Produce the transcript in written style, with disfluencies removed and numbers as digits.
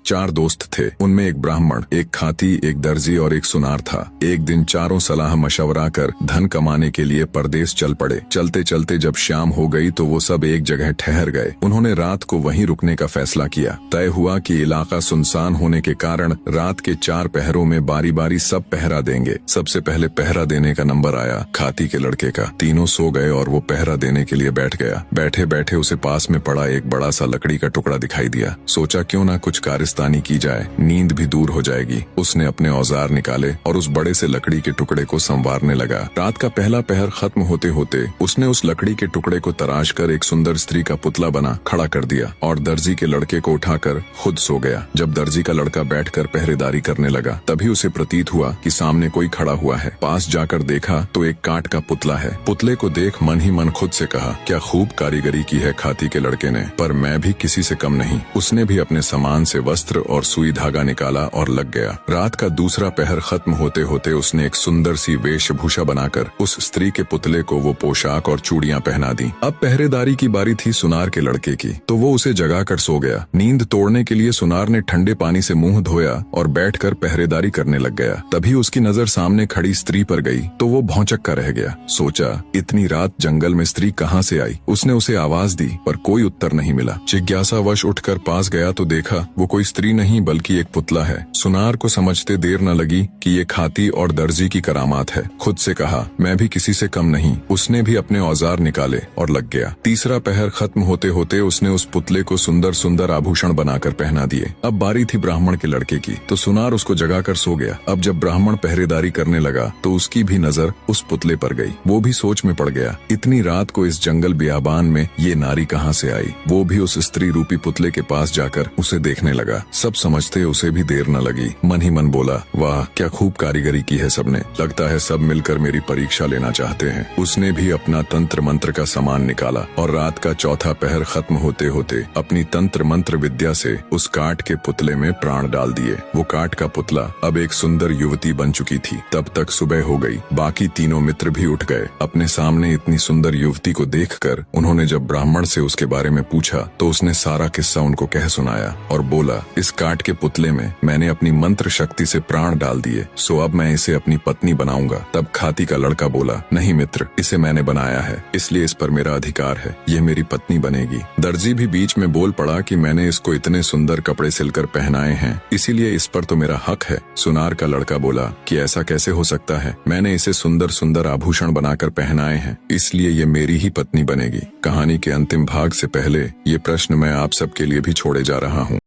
4 दोस्त थे। उनमें एक ब्राह्मण, एक खाती, एक दर्जी और एक सुनार था। एक दिन चारों सलाह मशवरा कर धन कमाने के लिए परदेश चल पड़े। चलते चलते जब शाम हो गई तो वो सब एक जगह ठहर गए। उन्होंने रात को वहीं रुकने का फैसला किया। तय हुआ कि इलाका सुनसान होने के कारण रात के 4 पहरों में बारी बारी सब पहरा देंगे। सबसे पहले पहरा देने का नंबर आया खाती के लड़के का। तीनों सो गए और वो पहरा देने के लिए बैठ गया। बैठे बैठे उसे पास में पड़ा एक बड़ा सा लकड़ी का टुकड़ा दिखाई दिया। सोचा क्यों ना कुछ कारस्तानी की जाए, नींद भी दूर हो जाएगी। उसने अपने औजार निकाले और उस बड़े से लकड़ी के टुकड़े को संवारने लगा। रात का पहला पहर खत्म होते होते उसने उस लकड़ी के टुकड़े को तराश कर एक सुंदर स्त्री का पुतला बना खड़ा कर दिया और दर्जी के लड़के को उठाकर खुद सो गया। जब दर्जी का लड़का बैठकर पहरेदारी करने लगा तभी उसे प्रतीत हुआ कि सामने कोई खड़ा हुआ है। पास जाकर देखा तो एक काठ का पुतला है। पुतले को देख मन ही मन खुद से कहा, क्या खूब कारीगरी की है खाती के लड़के ने, पर मैं भी किसी से कम नहीं। उसने भी अपने सामान से वस्त्र और सुई धागा निकाला और लग गया। रात का दूसरा पहर खत्म होते होते उसने एक सुंदर सी वेशभूषा बनाकर उस स्त्री के पुतले को वो पोशाक और चूड़ियां पहना दी। अब पहरेदारी की बारी थी सुनार के लड़के की, तो वो उसे जगाकर सो गया। नींद तोड़ने के लिए सुनार ने ठंडे पानी से मुंह धोया और बैठकर पहरेदारी करने लग गया। तभी उसकी नजर सामने खड़ी स्त्री पर गई तो वो भौंचक्का रह गया। सोचा इतनी रात जंगल में स्त्री कहाँ से आई। उसने उसे आवाज दी पर कोई उत्तर नहीं मिला। जिज्ञासावश उठकर पास गया तो देखा वो कोई स्त्री नहीं बल्कि एक पुतला है। सुनार को समझते देर न लगी कि ये खाती और दर्जी की करामात है। खुद से कहा, मैं भी किसी से कम नहीं। उसने भी अपने औजार निकाले और लग गया। तीसरा पहर खत्म होते होते उसने उस पुतले को सुंदर सुंदर आभूषण बनाकर पहना दिए। अब बारी थी ब्राह्मण के लड़के की, तो सुनार उसको जगाकर सो गया। अब जब ब्राह्मण पहरेदारी करने लगा तो उसकी भी नजर उस पुतले पर गई। वो भी सोच में पड़ गया, इतनी रात को इस जंगल बियाबान में ये नारी कहाँ से आई। वो भी उस स्त्री रूपी पुतले के पास जाकर उसे देखने लगा। सब समझते उसे भी देर न लगी। मन ही मन बोला, वाह क्या खूब कारीगरी की है सबने, लगता है सब मिलकर मेरी परीक्षा लेना चाहते हैं। उसने भी अपना तंत्र मंत्र का सामान निकाला और रात का चौथा पहर खत्म होते होते अपनी तंत्र मंत्र विद्या से उस काठ के पुतले में प्राण डाल दिए। वो काठ का पुतला अब एक सुंदर युवती बन चुकी थी। तब तक सुबह हो गई। बाकी तीनों मित्र भी उठ गए। अपने सामने इतनी सुंदर युवती को देखकर उन्होंने जब ब्राह्मण से उसके बारे में पूछा तो उसने सारा किस्सा उनको कह सुनाया और बोला, इस काठ के पुतले में मैंने अपनी मंत्र शक्ति से प्राण डाल दिए, सो अब मैं इसे अपनी पत्नी बनाऊंगा। तब खाती का लड़का बोला, नहीं मित्र, इसे मैंने बनाया है इसलिए इस पर मेरा अधिकार है, ये मेरी पत्नी बनेगी। दर्जी भी बीच में बोल पड़ा कि मैंने इसको इतने सुंदर कपड़े सिलकर पहनाए हैं इसीलिए इस पर तो मेरा हक है। सुनार का लड़का बोला कि ऐसा कैसे हो सकता है, मैंने इसे सुंदर सुंदर आभूषण बनाकर पहनाए हैं इसलिए ये मेरी ही पत्नी बनेगी। कहानी के अंतिम भाग से पहले ये प्रश्न मैं आप सबके लिए भी छोड़े जा रहा हूँ।